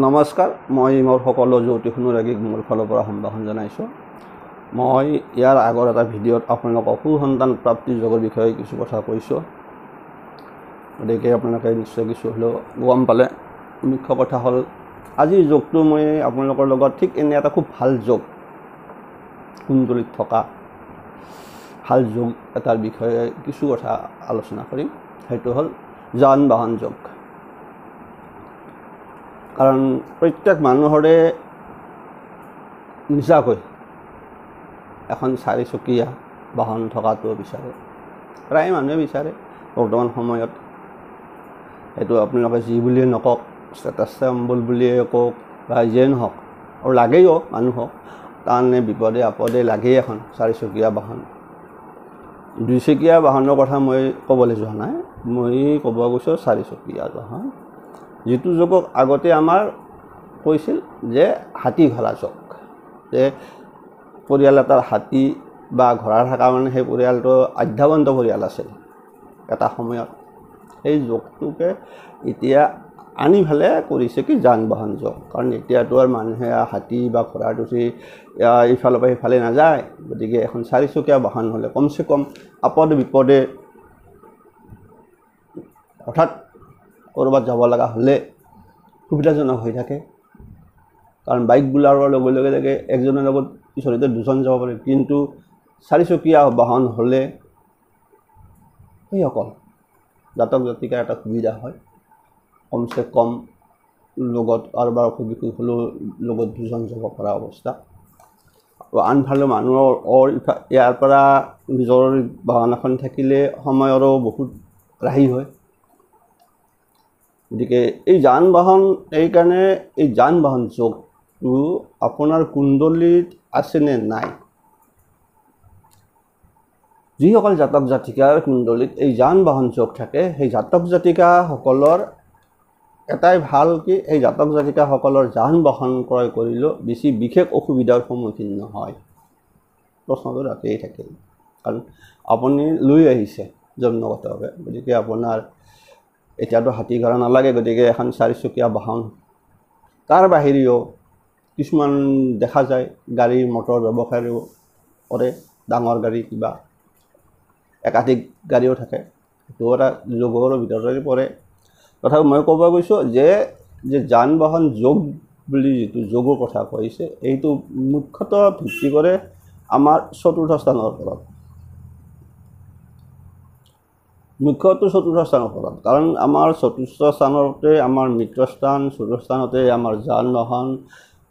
নমস্কাৰ, মই মোৰ সকলো জ্যোতিষ অনুৰাগীক মোৰ ফালৰ পৰা সম্ভাষণ জনাইছোঁ। মই ইয়াৰ আগৰ এটা ভিডিঅ'ত আপোনালোকক সুসন্তান প্ৰাপ্তি যোগৰ বিষয়ে কিছু কথা কৈছোঁ। গতিকে আপোনালোকে নিশ্চয় কিছু হ'লেও গম পালে। মুখ্য কথা হ'ল আজিৰ যোগটো মই আপোনালোকৰ লগত ঠিক এনে এটা খুব ভাল যোগ, কুণ্ডলীত থকা ভাল যোগ এটাৰ বিষয়ে কিছু কথা আলোচনা কৰিম। সেইটো হ'ল যান বাহন যোগ। কাৰণ প্ৰত্যেক মানুহৰে নিজাকৈ এখন চাৰিচকীয়া বাহন থকাটো বিচাৰে, প্ৰায় মানুহে বিচাৰে বৰ্তমান সময়ত। এইটো আপোনালোকে যি বুলিয়ে নকওক, ষ্টেটাছ চিম্বল বুলিয়ে কওক বা যিয়ে নহওক, আৰু লাগেও মানুহক, তাৰমানে বিপদে আপদে লাগেই এখন চাৰিচকীয়া বাহন। দুইচকীয়া বাহনৰ কথা মই ক'বলৈ যোৱা নাই, মই ক'ব গৈছোঁ চাৰিচকীয়া বাহন, যিটো যোগক আগতে আমাৰ কৈছিল যে হাতী ঘোঁৰা যোগ। যে পৰিয়াল এটাৰ হাতী বা ঘোঁৰা থকা মানে সেই পৰিয়ালটো আধ্যাবন্ত পৰিয়াল আছিল এটা সময়ত। সেই যোগটোকে এতিয়া আনি ফেলে কৰিছে কি যান বাহন যোগ। কাৰণ এতিয়াতো আৰু মানুহে হাতী বা ঘোঁৰাত উঠি ইফালৰ পৰা সিফালে নাযায়। গতিকে এখন চাৰিচকীয়া বাহন হ'লে কমচে কম আপদে বিপদে হঠাৎ ক'ৰবাত যাব লগা হ'লে সুবিধাজনক হৈ থাকে। কাৰণ বাইক বোলাৰৰ লগে লগে একজনৰ লগত পিছতে দুজন যাব পাৰে, কিন্তু চাৰিচকীয়া বাহন হ'লে সেইসকল জাতক জাতিকাৰ এটা সুবিধা হয়। কমচে কম লগত কাৰোবাৰ অসুখ বিসুখ হ'লেও লগত দুজন যাব পৰা অৱস্থা। আনফালে মানুহৰ ইয়াৰ পৰা নিজৰ বাহন এখন থাকিলে সময়ৰো বহুত ৰাহি হয়। গতিকে এই যান বাহন, এইকাৰণে এই যান বাহন যোগটো আপোনাৰ কুণ্ডলীত আছেনে নাই, যিসকল জাতক জাতিকাৰ কুণ্ডলীত এই যান বাহন যোগ থাকে, সেই জাতক জাতিকাসকলৰ এটাই ভাল কি, এই জাতক জাতিকাসকলৰ যান বাহন ক্ৰয় কৰিলেও বেছি বিশেষ অসুবিধাৰ সন্মুখীন নহয়। প্ৰশ্নটো তাতেই থাকিল। কাৰণ আপুনি লৈ আহিছে জন্মগতভাৱে, গতিকে আপোনাৰ এতিয়াতো হাতী ঘোঁৰা নালাগে, গতিকে এখন চাৰিচকীয়া বাহন। তাৰ বাহিৰেও কিছুমান দেখা যায় গাড়ী মটৰ ব্যৱসায়ো কৰে, ডাঙৰ গাড়ী কিবা একাধিক গাড়ীও থাকে, সেইটো এটা যোগৰ ভিতৰতে পৰে। তথাপি মই ক'ব গৈছোঁ যে যান বাহন যোগ বুলি যিটো যোগৰ কথা কৈছে, এইটো মুখ্যতঃ ভিত্তি কৰে আমাৰ চতুৰ্থ স্থানৰ ওপৰত। মুখ্যতঃ চতুৰ্থ স্থানৰ ওপৰত, কাৰণ আমাৰ চতুৰ্থ স্থানতে আমাৰ মিত্ৰস্থান, চতুৰ্থ স্থানতে আমাৰ যান বাহন,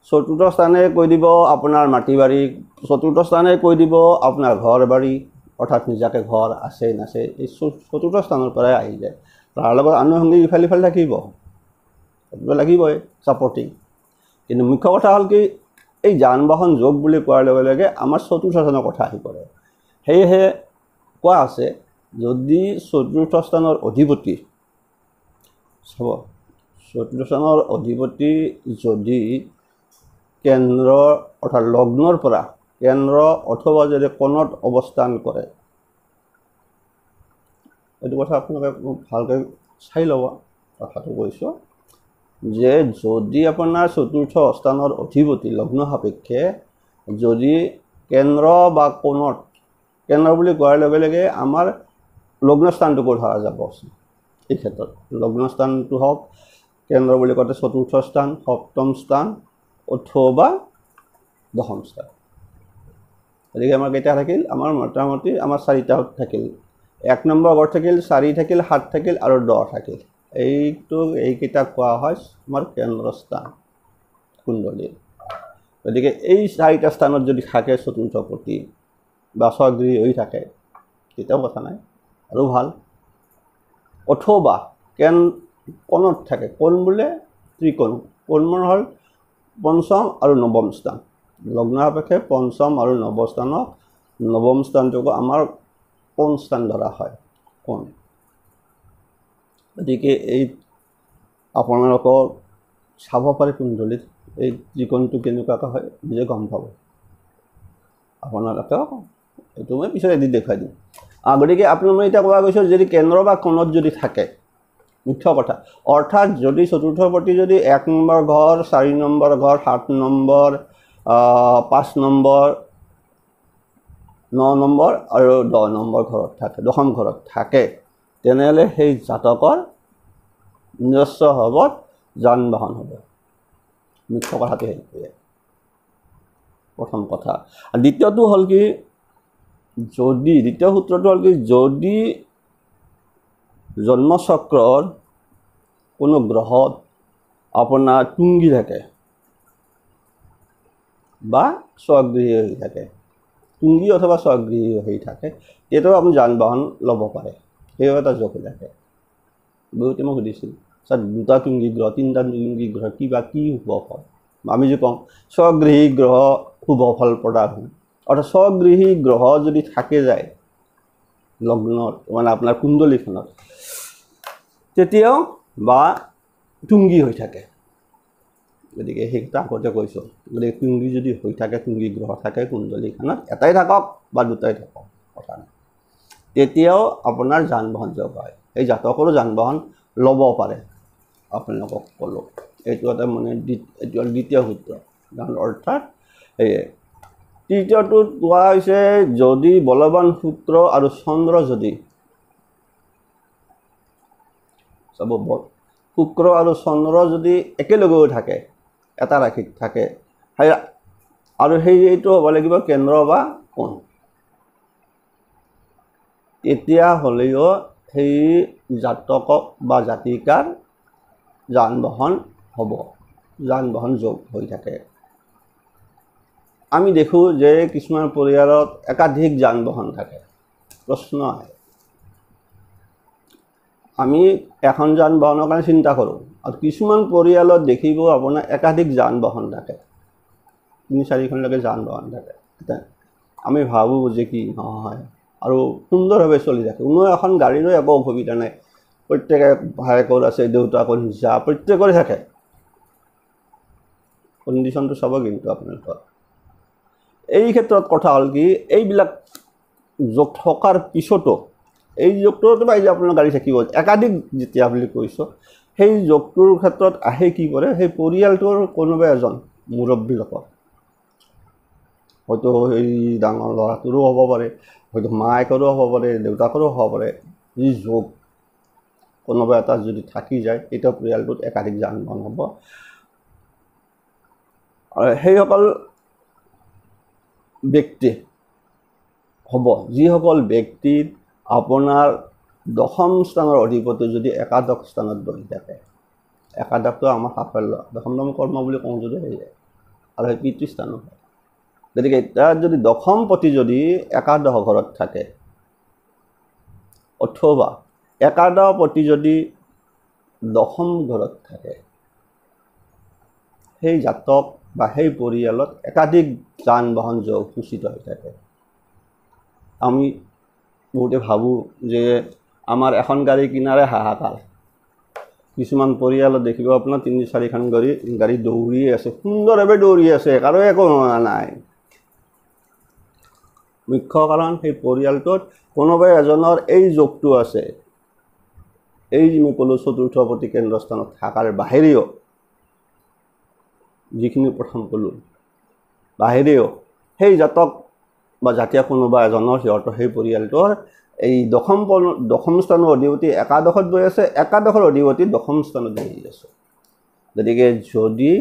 চতুৰ্থ স্থানে কৈ দিব আপোনাৰ মাটি বাৰী, চতুৰ্থ স্থানে কৈ দিব আপোনাৰ ঘৰ বাৰী, অৰ্থাৎ নিজাকৈ ঘৰ আছে নাছে, এই চতুৰ্থ স্থানৰ পৰাই আহি যায়। তাৰ লগত আনুষংগিক ইফালে সিফালে থাকিব লাগিবই ছাপৰ্টিং। কিন্তু মুখ্য কথা হ'ল কি, এই যান বাহন যোগ বুলি কোৱাৰ লগে লগে আমাৰ চতুৰ্থ স্থানৰ কথা আহি পৰে। সেয়েহে কোৱা আছে, যদি চতুৰ্থ স্থানৰ অধিপতি চাব, চতুৰ্থ স্থানৰ অধিপতি যদি কেন্দ্ৰ অৰ্থাৎ লগ্নৰ পৰা কেন্দ্ৰ অথবা যদি কোণত অৱস্থান কৰে, এইটো কথা আপোনালোকে ভালকৈ চাই ল'ব। কথাটো কৈছোঁ যে যদি আপোনাৰ চতুৰ্থ স্থানৰ অধিপতি লগ্ন সাপেক্ষে যদি কেন্দ্ৰ বা কোণত, কেন্দ্ৰ বুলি কোৱাৰ লগে লগে আমাৰ লগ্নস্থানটোকো ধৰা যাব। এই ক্ষেত্ৰত লগ্নস্থানটো হওক, কেন্দ্ৰ বুলি কওঁতে চতুৰ্থ স্থান, সপ্তম স্থান অথবা দশম স্থান। গতিকে আমাৰ কেইটা থাকিল, আমাৰ মোটামুটি আমাৰ চাৰিটা থাকিল। 1 নম্বৰ ঘৰ থাকিল, 4 থাকিল, 7 থাকিল আৰু 10 থাকিল। এইকেইটা কোৱা হয় আমাৰ কেন্দ্ৰস্থান কুণ্ডলীৰ। গতিকে এই 4টা স্থানত যদি থাকে চতুৰ্থপতি বা স্বগৃহী হৈ থাকে, তেতিয়াও কথা নাই, আৰু ভাল। অথবা কোণত থাকে, কোণ বোলে ত্ৰিকোণ, কোণ হ'ল পঞ্চম আৰু নৱম স্থান। লগ্ন সাপেক্ষে পঞ্চম আৰু নৱম স্থানক, নৱম স্থানটোকো আমাৰ কোণ স্থান ধৰা হয়, কোণ। গতিকে এই আপোনালোকৰ চাব পাৰে কুণ্ডলীত এই ত্ৰিকোণটো কেনেকুৱাকৈ হয়, নিজে গম পাব আপোনালোকেও। এইটো মই পিছত এদিন দেখুৱাই দিম। গতিকে আপোনালোকে এতিয়া কোৱা গৈছে, যদি কেন্দ্ৰ বা কোণত যদি থাকে, মুখ্য কথা অৰ্থাৎ যদি চতুৰ্থপতি যদি 1 নম্বৰ ঘৰ 4 নম্বৰ ঘৰ 7 নম্বৰ 5 নম্বৰ 9 নম্বৰ আৰু 10 নম্বৰ ঘৰত থাকে দশম ঘৰত থাকে তেনেহ'লে সেই জাতকৰ নিজস্ব ভাৱত যান বাহন হ'ব মুখ্য কথাটো সেইটোৱে প্ৰথম কথা আৰু দ্বিতীয়টো হ'ল কি যদি দ্বিতীয় সূত্ৰটো হ'ল কি যদি জন্মচক্ৰৰ কোনো গ্ৰহত আপোনাৰ তুংগী থাকে বা স্বগৃহী হৈ থাকে তুংগী অথবা স্বগৃহী হৈ থাকে তেতিয়াও আপুনি যান বাহন ল'ব পাৰে সেইও এটা যোগ হৈ থাকে বহুতে মোক সুধিছিল স্যাৰ দুটা তুংগী গ্ৰহ তিনিটা তুংগী গ্ৰহ কিবা কি শুভ ফল আমি যে কওঁ স্বগৃহী গ্ৰহ শুভ ফল প্ৰদান হয় অৰ্থাৎ স্বগৃহী গ্ৰহ যদি থাকে যায় লগ্নত মানে আপোনাৰ কুণ্ডলীখনত তেতিয়াও বা তুংগী হৈ থাকে গতিকে সেইটা আগতে কৈছোঁ গতিকে তুংগী যদি হৈ থাকে তুংগী গ্ৰহ থাকে কুণ্ডলীখনত এটাই থাকক বা দুটাই থাকক কথা নাই তেতিয়াও আপোনাৰ যান বাহন যোগ হয় এই জাতকৰো যান বাহন ল'ব পাৰে আপোনালোকক ক'লোঁ এইটো এটা মানে এইটো দ্বিতীয় সূত্ৰ অৰ্থাৎ এই তৃতীয়টোত কোৱা হৈছে যদি বলৱান শুক্ৰ আৰু চন্দ্ৰ যদি চাব শুক্ৰ আৰু চন্দ্ৰ যদি একেলগেও থাকে এটা ৰাশিত থাকে আৰু এইটো হ'ব লাগিব কেন্দ্ৰ বা কোণ এতিয়া হ'লেও সেই জাতকক বা জাতিকাৰ যান বাহন হ'ব যান বাহন যোগ হৈ থাকে আমি দেখোঁ যে কিছুমান পৰিয়ালত একাধিক যান বাহন থাকে প্ৰশ্ন আহে আমি এখন যান বাহনৰ কাৰণে চিন্তা কৰোঁ আৰু কিছুমান পৰিয়ালত দেখিব আপোনাৰ একাধিক যান বাহন থাকে 3-4খনলৈকে যান বাহন থাকে আমি ভাবোঁ যে কি নহয় আৰু সুন্দৰভাৱে চলি থাকে কোনো এখন গাড়ীৰো একো অসুবিধা নাই প্ৰত্যেকে ভায়েকৰ আছে দেউতাকৰ নিজা প্ৰত্যেকৰে থাকে কণ্ডিশ্যনটো চাব কিন্তু আপোনালোকৰ এই ক্ষেত্ৰত কথা হ'ল কি এইবিলাক যোগ থকাৰ পিছতো এই যোগটোতো পাই যে আপোনাৰ গাড়ী থাকিব একাধিক যেতিয়া বুলি কৈছোঁ সেই যোগটোৰ ক্ষেত্ৰত আহে কি কৰে সেই পৰিয়ালটোৰ কোনোবা এজন মুৰব্বী লোক হয়তো এই ডাঙৰ ল'ৰাটোৰো হ'ব পাৰে হয়তো মায়েকৰো হ'ব পাৰে দেউতাকৰো হ'ব পাৰে যি যোগ কোনোবা এটা যদি থাকি যায় তেতিয়া পৰিয়ালটোত একাধিক যান বাহন হ'ব আৰু সেইসকল ব্যক্তি হ'ব যিসকল ব্যক্তিৰ আপোনাৰ দশম স্থানৰ অধিপতি যদি একাদশ স্থানত বহি থাকে একাদশটো আমাৰ সাফল্য দশম কৰ্ম বুলি কওঁ যদি হৈ যায় আৰু সেই পিতৃস্থানো হয় গতিকে তাত যদি দশমপতি যদি একাদশ ঘৰত থাকে অথবা একাদশপতি যদি দশম ঘৰত থাকে সেই জাতক বা সেই পৰিয়ালত একাধিক যান বাহন যোগ সূচিত হৈ থাকে আমি বহুতে ভাবোঁ যে আমাৰ এখন গাড়ী কিনাৰে হাহাকাৰ কিছুমান পৰিয়ালত দেখিব আপোনাৰ 3-4খন গাড়ী দৌৰি আছে সুন্দৰভাৱে দৌৰি আছে কাৰো একো নাই মুখ্য কাৰণ সেই পৰিয়ালটোত কোনোবা এজনৰ এই যোগটো আছে এই মই ক'লোঁ চতুৰ্থপতি কেন্দ্ৰস্থানত থকাৰ বাহিৰেও যিখিনি প্ৰথম ক'লোঁ বাহিৰেও সেই জাতক বা জাতীয় কোনোবা এজনৰ সিহঁতৰ সেই পৰিয়ালটোৰ এই দশম স্থানৰ অধিপতি একাদশত বহি আছে একাদশৰ অধিপতি দশম স্থানত বহি আছে গতিকে যদি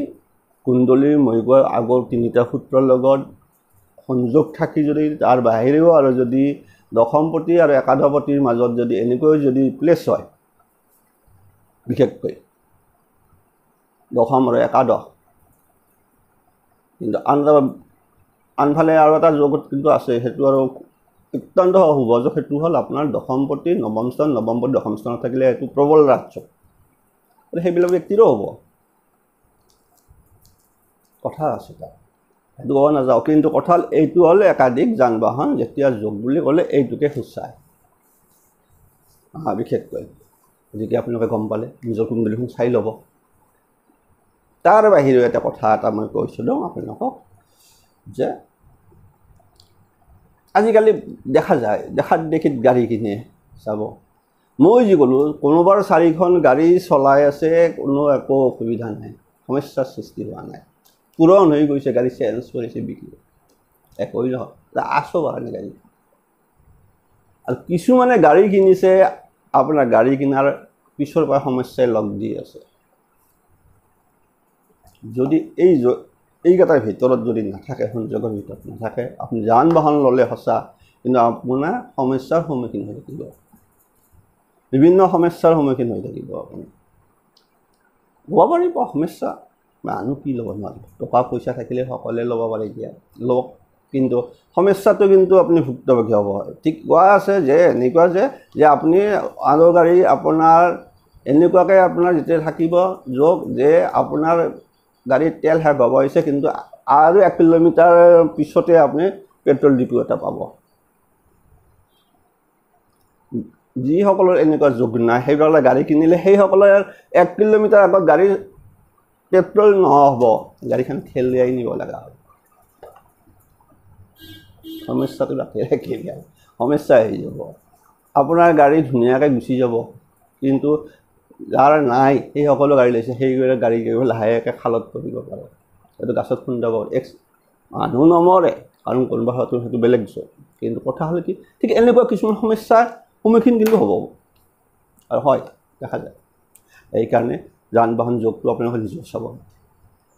কুণ্ডলীৰ মহিগৰ আগৰ 3টা সূত্ৰৰ লগত সংযোগ থাকি যদি তাৰ বাহিৰেও আৰু যদি দশমপতি আৰু একাদশপতিৰ মাজত যদি এনেকৈ যদি প্লেছ হয় বিশেষকৈ দশম আৰু একাদশ কিন্তু আনফালে আৰু এটা যোগত কিন্তু আছে সেইটো আৰু অত্যন্ত শুভ যোগ সেইটো হ'ল আপোনাৰ দশমপতি নৱম স্থান নৱমপতি দশম স্থানত থাকিলে এইটো প্ৰবল ৰাজ্য সেইবিলাক ব্যক্তিৰো হ'ব কথা আছে তাত সেইটো ক'ব নাযাওঁ কিন্তু কথা হ'ল এইটো হ'ল একাধিক যান বাহন যেতিয়া যোগ বুলি ক'লে এইটোকে সূচায় বিশেষকৈ গতিকে আপোনালোকে গম পালে নিজৰ কুণ্ডলীখন চাই ল'ব তাৰ বাহিৰেও এটা কথা এটা মই কৈছিলোঁ আপোনালোকক যে আজিকালি দেখা যায় দেখাত দেখিত গাড়ী কিনে চাব মই যি ক'লোঁ কোনোবাৰ 4খন গাড়ী চলাই আছে, কোনো একো অসুবিধা নাই, সমস্যাৰ সৃষ্টি হোৱা নাই, পূৰণ হৈ গৈছে, গাড়ী চেঞ্জ কৰিছে, বিক্ৰী একোৱেই নহয়, আছো কাৰণে গাড়ী। আৰু কিছুমানে গাড়ী কিনিছে, আপোনাৰ গাড়ী কিনাৰ পিছৰ পৰা সমস্যাই লগ দি আছে। যদি এইকেইটাৰ ভিতৰত যদি নাথাকে, সংযোগৰ ভিতৰত নাথাকে, আপুনি যান বাহন ল'লে সঁচা, কিন্তু আপোনাৰ সমস্যাৰ সন্মুখীন হৈ থাকিব, বিভিন্ন সমস্যাৰ সন্মুখীন হৈ থাকিব। আপুনি ল'ব পাৰিব সমস্যা, মানুহ কি ল'ব নোৱাৰিব, টকা পইচা থাকিলে সকলোৱে ল'ব পাৰে, এতিয়া লওক, কিন্তু সমস্যাটো কিন্তু আপুনি ভুক্তভোগী হ'ব। ঠিক কোৱা আছে যে এনেকুৱা যে আপুনি আৰু গাড়ী আপোনাৰ এনেকুৱাকৈ আপোনাৰ যেতিয়া থাকিব য'ত যে আপোনাৰ গাড়ীৰ তেল শেষ হ'ব হৈছে, কিন্তু আৰু 1 কিলোমিটাৰ পিছতে আপুনি পেট্ৰল ডিপু এটা পাব। যিসকলৰ এনেকুৱা যোগ নাই, সেইসকলে গাড়ী কিনিলে সেইসকলে 1 কিলোমিটাৰ আগত গাড়ীৰ পেট্ৰল নহ'ব, গাড়ীখন ঠেলিয়াই নিব লগা হ'ব। সমস্যাটো ৰাখি ৰাখি সমস্যা আহি যাব, আপোনাৰ গাড়ী ধুনীয়াকৈ গুচি যাব, কিন্তু যাৰ নাই সেইসকলো গাড়ী লৈছে, সেই গাড়ী লাহেকৈ খালত পৰিব পাৰে, এইটো গাছত খুন্দাব, মানুহ নমৰে, কাৰণ কোনোবা হয়তো সেইটো বেলেগ বিষয়, কিন্তু কথা হ'ল কি, ঠিক এনেকুৱা কিছুমান সমস্যাৰ সন্মুখীন কিন্তু হ'ব, আৰু হয় দেখা যায়। এইকাৰণে যান বাহন যোগটো আপোনালোকে নিজে চাব।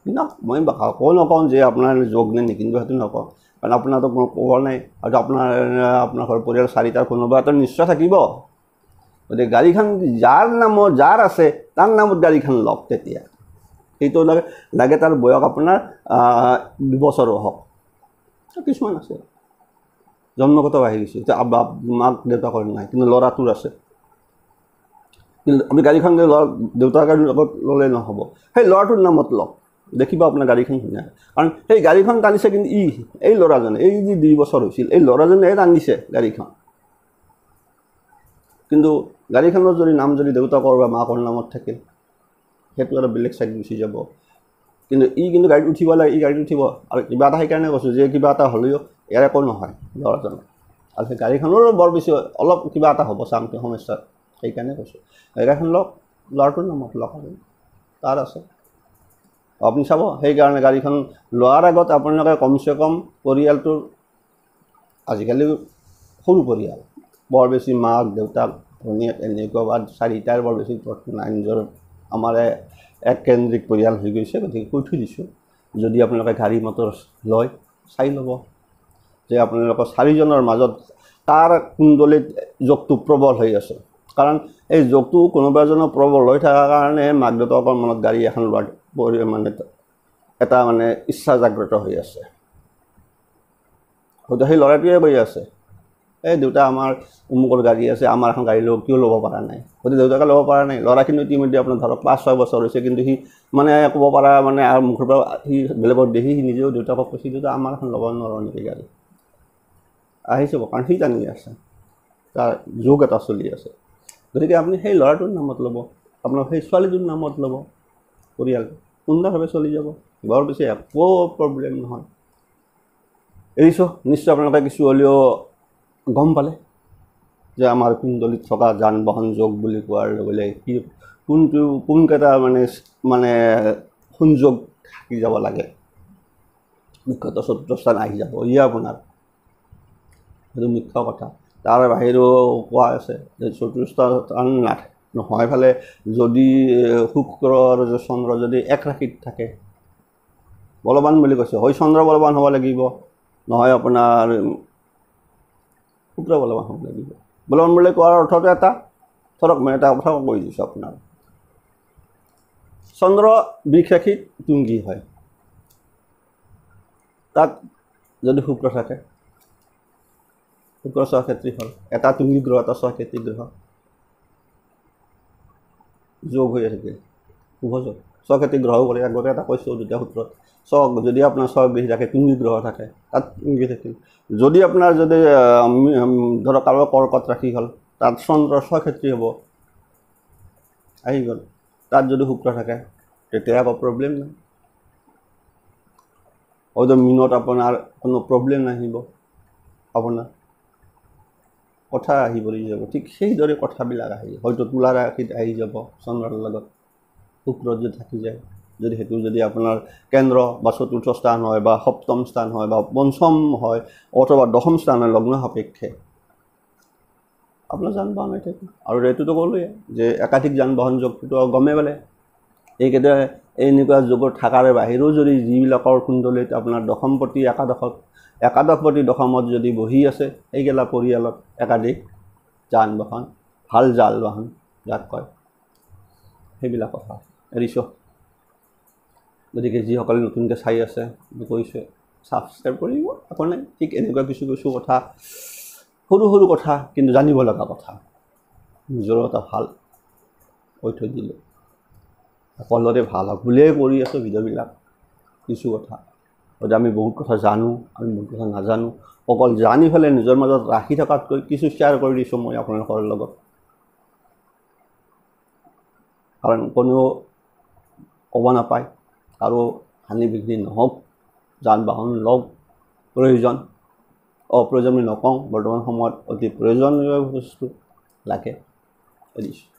কিন্তু মই আকৌ নকওঁ যে আপোনাৰ যোগ নে নিকিনিব, সেইটো নকওঁ, কাৰণ আপোনাৰতো কোনো খবৰ নাই, আৰু আপোনাৰ ঘৰ পৰিয়াল 4টাৰ কোনোবা এটা নিশ্চয় থাকিব। গতিকে গাড়ীখন যাৰ নামত যাৰ আছে তাৰ নামত গাড়ীখন লওক, তেতিয়া সেইটো লাগে তাৰ বয়স আপোনাৰ 2 বছৰো হওক। কিছুমান আছে জন্মগত আহি গৈছে, এতিয়া মাক দেউতাকৰ নাই, কিন্তু ল'ৰাটোৰ আছে, কিন্তু আমি গাড়ীখন দেউতাকৰ লগত ল'লে নহ'ব, সেই ল'ৰাটোৰ নামত লওক, দেখিব আপোনাৰ গাড়ীখন ধুনীয়া, কাৰণ সেই গাড়ীখন টানিছে কিন্তু এই ল'ৰাজনে, এই যি 2 বছৰ হৈছিল এই ল'ৰাজনে টানিছে গাড়ীখন, কিন্তু গাড়ীখনৰ নাম যদি দেউতাকৰ বা মাকৰ নামত থাকে, সেইটো এটা বেলেগ চাইড গুচি যাব। কিন্তু গাড়ীত উঠিব লাগে, গাড়ীত উঠিব, আৰু কিবা এটা সেইকাৰণে কৈছোঁ যে কিবা এটা হ'লেও ইয়াৰ একো নহয় ল'ৰাজনৰ, আৰু সেই গাড়ীখনৰো বৰ বেছি অলপ কিবা এটা হ'ব চামটো সমস্যা, সেইকাৰণে কৈছোঁ গাড়ীখন লওক, ল'ৰাটোৰ নামত লওক, তাৰ আছে আপুনি চাব। সেইকাৰণে গাড়ীখন লোৱাৰ আগত আপোনালোকে কমচে কম পৰিয়ালটোৰ, আজিকালি সৰু পৰিয়াল, বৰ বেছি মাক দেউতাক ভনীয়েক এনেকুৱা বা 4টাৰ বৰ বেছি নাই, নিজৰ আমাৰ এককেন্দ্ৰিক পৰিয়াল হৈ গৈছে, গতিকে কৈ থৈ দিছোঁ, যদি আপোনালোকে গাড়ী মটৰ লয় চাই ল'ব যে আপোনালোকৰ 4জনৰ মাজত তাৰ কুণ্ডলীত যোগটো প্ৰবল হৈ আছে, কাৰণ এই যোগটো কোনোবা এজনৰ প্ৰবল হৈ থকাৰ কাৰণে মাক দেউতাকৰ মনত গাড়ী এখন লোৱাৰ মানে এটা মানে ইচ্ছা জাগ্ৰত হৈ আছে। হয়তো সেই ল'ৰাটোৱে কৈ আছে, এই দেউতা আমাৰ অমুকৰ গাড়ী আছে, আমাৰ এখন গাড়ী কিয় ল'ব পৰা নাই, গতিকে দেউতাকে ল'ব পৰা নাই, ল'ৰাখিনি ইতিমধ্যে আপোনাৰ ধৰক 5-6 বছৰ হৈছে, কিন্তু সি মানে ক'ব পৰা মানে আৰু মুখৰ পৰা সি বেলেগত দেখি সি নিজেও দেউতাকক কৈছে, দেউতা আমাৰ এখন ল'ব নোৱাৰোঁ নেকি গাড়ী, আহিছে কাৰণ সি টানি আছে, তাৰ যোগ এটা চলি আছে। গতিকে আপুনি সেই ল'ৰাটোৰ নামত ল'ব, আপোনাৰ সেই ছোৱালীটোৰ নামত ল'ব, পৰিয়ালটো সুন্দৰভাৱে চলি যাব, বৰ বেছি একো প্ৰব্লেম নহয়। এৰিছোঁ, নিশ্চয় আপোনালোকে কিছু হ'লেও গম পালে যে আমাৰ কুণ্ডলীত থকা যান বাহন যোগ বুলি কোৱাৰ লগে লগে কি কোনকেইটা মানে সংযোগ থাকি যাব লাগে, মুখ্যতঃ 4ৰ্থ স্থান আহি যাব, আপোনাৰ সেইটো মুখ্য কথা। তাৰ বাহিৰেও কোৱা আছে যে 4ৰ্থ স্থান নহয় ফালে যদি শুক্ৰ আৰু চন্দ্ৰ যদি এক ৰাশিত থাকে, বলৱান বুলি কৈছে, হয় চন্দ্ৰ বলৱান হ'ব লাগিব, নহয় আপোনাৰ শুক্ৰ বলৱান হ'ব লাগিব। বলৱান বুলি কোৱাৰ অৰ্থটো এটা, ধৰক মই এটা কথা কৈ দিছোঁ আপোনাৰ, চন্দ্ৰ বৃষ ৰাশিত তুংগী হয়, তাত যদি শুক্ৰ থাকে, শুক্ৰ স্বক্ষেত্ৰী হ'ল, এটা তুংগী গ্ৰহ এটা স্বক্ষেত্ৰী গ্ৰহ, যোগ হৈ থাকে, শুভ যোগ, স্বক্ষেত্ৰী গ্ৰহ কৰি আগতে এটা কৈছোঁ 2টা সূত্ৰত, যদি আপোনাৰ স্বগৃহী থাকে, তুংগী গ্ৰহ থাকে, তাত তুংগী থাকিল, যদি আপোনাৰ যদি ধৰক কাৰোবাৰ কৰ্কট ৰাশি হ'ল, তাত চন্দ্ৰ স্বক্ষেত্ৰী হ'ব, আহি গ'ল, তাত যদি শুক্ৰ থাকে তেতিয়া একো প্ৰব্লেম নাই, হয়তো মীনত আপোনাৰ কোনো প্ৰব্লেম নাহিব আপোনাৰ, কথা আহি পৰি যাব ঠিক সেইদৰে কথাবিলাক আহি হয়তো তুলাৰ ৰাশিত আহি যাব চন্দ্ৰৰ লগত শুক্ৰ যদি থাকি যায় যদি সেইটো যদি আপোনাৰ কেন্দ্ৰ বা চতুৰ্থ স্থান হয় বা সপ্তম স্থান হয় বা পঞ্চম হয় অথবা দশম স্থান হয় লগ্ন সাপেক্ষে আপোনাৰ যান বাহন হৈ থাকে আৰু এইটোতো ক'লোৱে যে একাধিক যান বাহন যোগটো গমে পালে এইকেইটা এনেকুৱা যুগৰ থকাৰ বাহিৰেও যদি যিবিলাকৰ কুণ্ডলীত আপোনাৰ দশমপতি একাদশপতি দশমত যদি বহি আছে এইগিলা পৰিয়ালত একাধিক যান বাহন ভাল যান বাহন যাক কয় সেইবিলাক কথা এৰিছোঁ গতিকে যিসকলে নতুনকৈ চাই আছে কৈছে ছাবস্ক্ৰাইব কৰিব একো নাই ঠিক এনেকুৱা কিছু কিছু কথা সৰু সৰু কথা কিন্তু জানিব লগা কথা নিজৰ এটা ভাল কৈ থৈ দিলোঁ সকলোৰে ভাল হওক বুলিয়ে কৰি আছোঁ ভিডিঅ'বিলাক কিছু কথা হয়তো আমি বহুত কথা জানো আমি বহুত কথা নাজানো অকল জানি পেলাই নিজৰ মাজত ৰাখি থকাতকৈ কিছু শ্বেয়াৰ কৰি দিছোঁ মই আপোনালোকৰ লগত কাৰণ কোনেও ক'ব নাপায় আৰু হানি বিঘ্নি নহওক যান বাহন লওক প্ৰয়োজন অপ্ৰয়োজন বুলি নকওঁ বৰ্তমান সময়ত অতি প্ৰয়োজনীয় বস্তু লাগে এৰিছোঁ